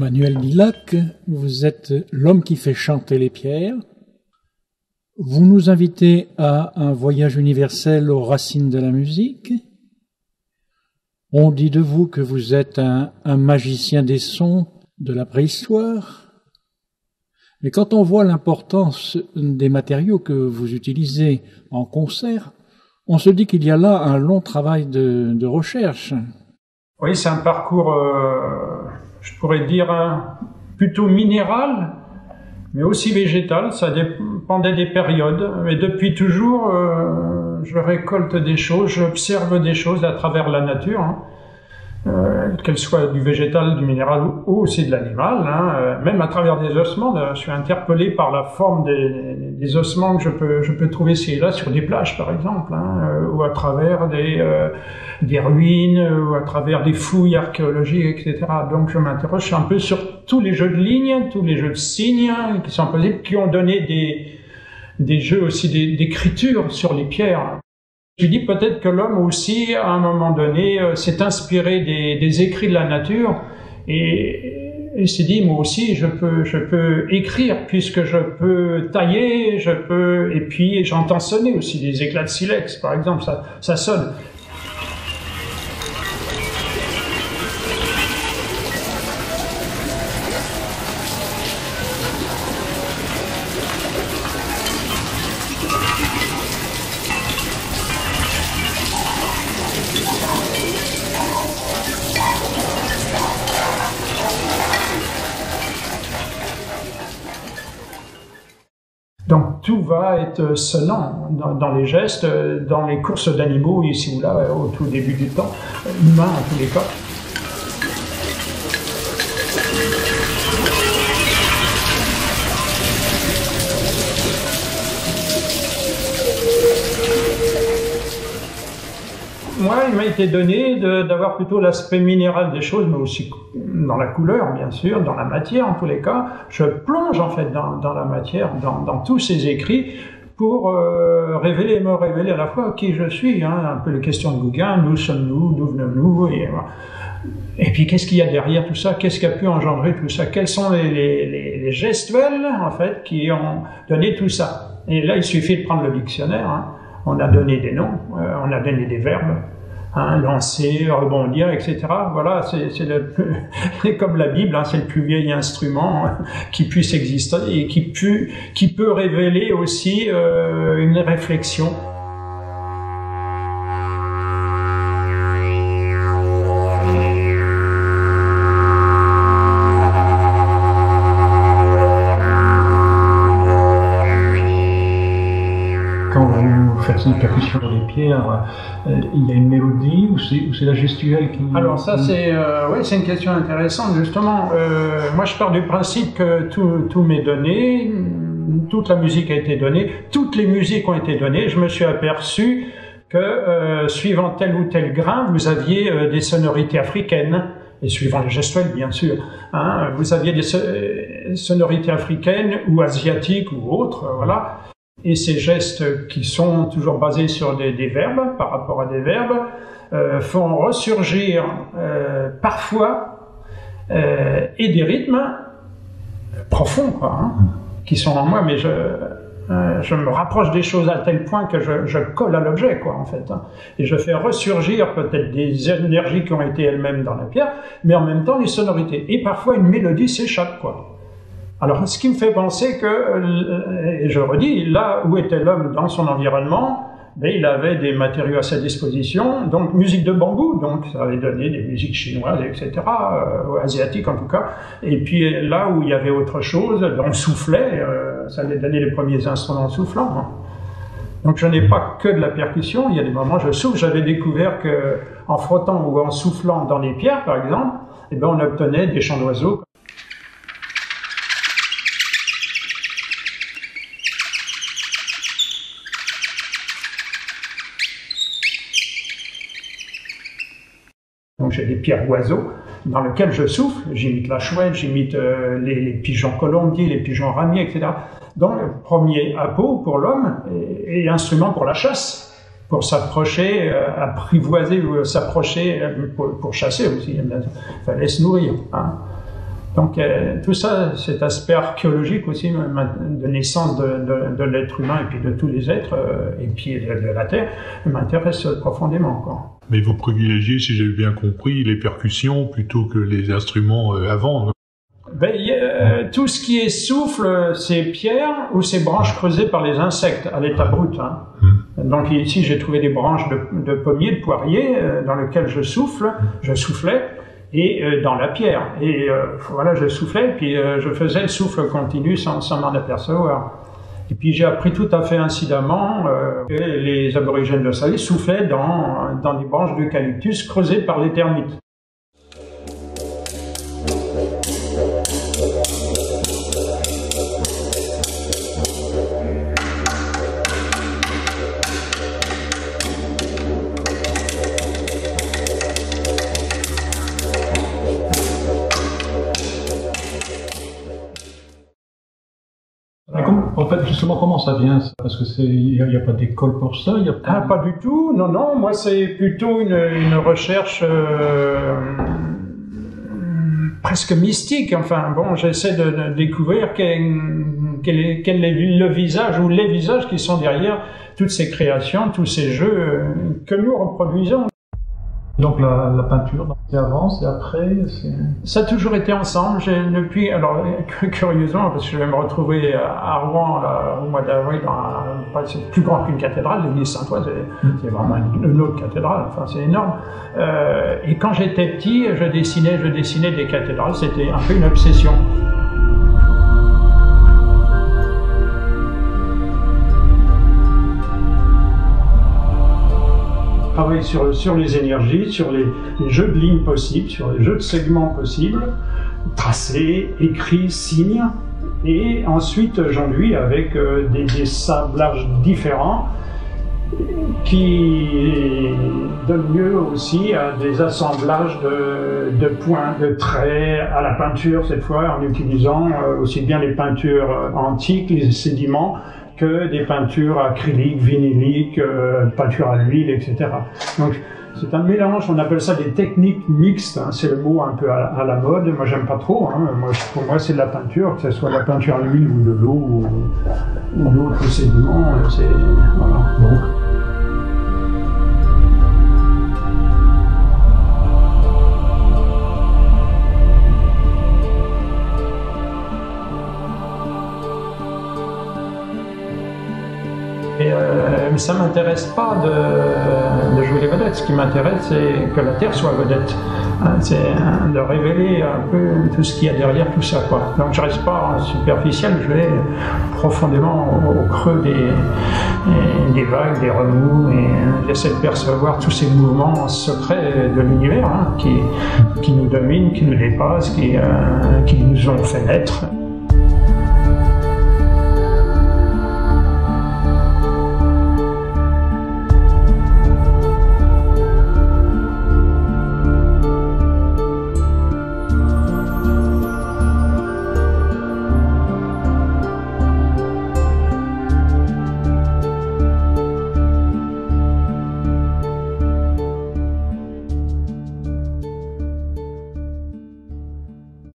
Emmanuel Dilac, vous êtes l'homme qui fait chanter les pierres. Vous nous invitez à un voyage universel aux racines de la musique. On dit de vous que vous êtes un magicien des sons de la préhistoire. Mais quand on voit l'importance des matériaux que vous utilisez en concert, on se dit qu'il y a là un long travail de recherche. Oui, c'est un parcours, je pourrais dire, plutôt minéral, mais aussi végétal. Ça dépendait des périodes. Mais depuis toujours, je récolte des choses, j'observe des choses à travers la nature, qu'elles soient du végétal, du minéral ou aussi de l'animal. Même à travers des ossements, je suis interpellé par la forme des ossements que je peux trouver ici et là sur des plages, par exemple, ou à travers des ruines, ou à travers des fouilles archéologiques, etc. Donc je m'interroge un peu sur tous les jeux de lignes, tous les jeux de signes qui sont possibles, qui ont donné des jeux aussi d'écriture sur les pierres. Je dis peut-être que l'homme aussi, à un moment donné, s'est inspiré des écrits de la nature et s'est dit, moi aussi, je peux écrire puisque je peux tailler, et puis j'entends sonner aussi des éclats de silex, par exemple, ça sonne. Donc tout va être sonnant dans les gestes, dans les courses d'animaux ici ou là, au tout début du temps, humain en tous les cas. Moi, il m'a été donné d'avoir plutôt l'aspect minéral des choses, mais aussi dans la couleur, bien sûr, dans la matière en tous les cas. Je plonge en fait dans la matière, dans tous ces écrits, pour me révéler à la fois qui je suis. Un peu les questions de Gauguin, d'où sommes-nous, d'où venons-nous, et puis qu'est-ce qu'il y a derrière tout ça, qu'est-ce qui a pu engendrer tout ça, quels sont les gestuels en fait qui ont donné tout ça. Et là, il suffit de prendre le dictionnaire. On a donné des noms, on a donné des verbes, lancer, rebondir, etc. Voilà, c'est comme la Bible, c'est le plus vieil instrument qui puisse exister et qui peut révéler aussi une réflexion. Quand vous faites une percussion sur les pierres, il y a une mélodie ou c'est la gestuelle qui... Alors ça, c'est une question intéressante, justement. Moi, je pars du principe que tout m'est donné, toute la musique a été donnée, toutes les musiques ont été données. Je me suis aperçu que, suivant tel ou tel grain, vous aviez des sonorités africaines. Et suivant les gestuels, bien sûr, vous aviez des sonorités africaines ou asiatiques ou autres, voilà. Et ces gestes qui sont toujours basés sur des verbes, par rapport à des verbes, font ressurgir parfois et des rythmes profonds, qui sont en moi, mais je me rapproche des choses à tel point que je colle à l'objet, en fait. Et je fais ressurgir peut-être des énergies qui ont été elles-mêmes dans la pierre, mais en même temps les sonorités. Et parfois une mélodie s'échappe, Alors, ce qui me fait penser que, et je redis, là où était l'homme dans son environnement, il avait des matériaux à sa disposition, donc musique de bambou, donc ça avait donné des musiques chinoises, etc., asiatiques en tout cas. Et puis là où il y avait autre chose, on soufflait, ça allait donner les premiers instruments soufflants. Donc je n'ai pas que de la percussion, il y a des moments je souffle. J'avais découvert que en frottant ou en soufflant dans les pierres, par exemple, on obtenait des chants d'oiseaux. Donc j'ai des pierres oiseaux dans lesquelles je souffle, j'imite la chouette, j'imite les pigeons colombiers, les pigeons ramiers, etc. Donc le premier appôt pour l'homme et instrument pour la chasse, pour s'approcher, apprivoiser ou s'approcher pour chasser aussi. Il fallait se nourrir. Donc tout ça, cet aspect archéologique aussi de naissance de l'être humain et puis de tous les êtres et puis de la Terre m'intéresse profondément, quoi. Mais vous privilégiez, si j'ai bien compris, les percussions plutôt que les instruments avant. Ben, tout ce qui est souffle, c'est pierre ou c'est branches creusées par les insectes à l'état brut. Hein. Donc ici, j'ai trouvé des branches de pommier, de poirier, dans lesquelles je soufflais, et dans la pierre. Et voilà, je soufflais, puis je faisais le souffle continu sans m'en apercevoir. Et puis j'ai appris tout à fait incidemment que les aborigènes d'Australie soufflaient dans des branches d'eucalyptus creusées par les termites. En fait, justement, comment ça vient ça? Parce que il n'y a pas d'école pour ça, il y a pas... Ah, pas du tout. Non, non. Moi, c'est plutôt une recherche presque mystique. Enfin, bon, j'essaie de découvrir quel est le visage ou les visages qui sont derrière toutes ces créations, tous ces jeux que nous reproduisons. Donc la peinture, c'est avant, c'est après, ça a toujours été ensemble. Depuis, alors curieusement, parce que je vais me retrouver à Rouen là, au mois d'avril, c'est plus grand qu'une cathédrale, l'église Saint-Ouen, c'est vraiment une autre cathédrale. Enfin, c'est énorme. Et quand j'étais petit, je dessinais des cathédrales. C'était un peu une obsession. Travailler sur les énergies, sur les jeux de lignes possibles, sur les jeux de segments possibles, tracés, écrits, signes, et ensuite j'enduis avec des sablages différents qui donnent lieu aussi à des assemblages de points, de traits à la peinture cette fois, en utilisant aussi bien les peintures antiques, les sédiments, que des peintures acryliques, vinyliques, peintures à l'huile, etc. Donc c'est un mélange, on appelle ça des techniques mixtes, hein, c'est le mot un peu à la mode, moi j'aime pas trop, hein. Pour moi c'est de la peinture, que ce soit de la peinture à l'huile ou de l'eau ou d'autres sédiments, c'est... voilà. Donc, ça m'intéresse pas de jouer les vedettes. Ce qui m'intéresse, c'est que la Terre soit vedette. C'est de révéler un peu tout ce qu'il y a derrière tout ça, quoi. Donc je reste pas superficiel, je vais profondément au creux des vagues, des remous, et j'essaie de percevoir tous ces mouvements secrets de l'univers, hein, qui nous dominent, qui nous dépassent, qui nous ont fait naître.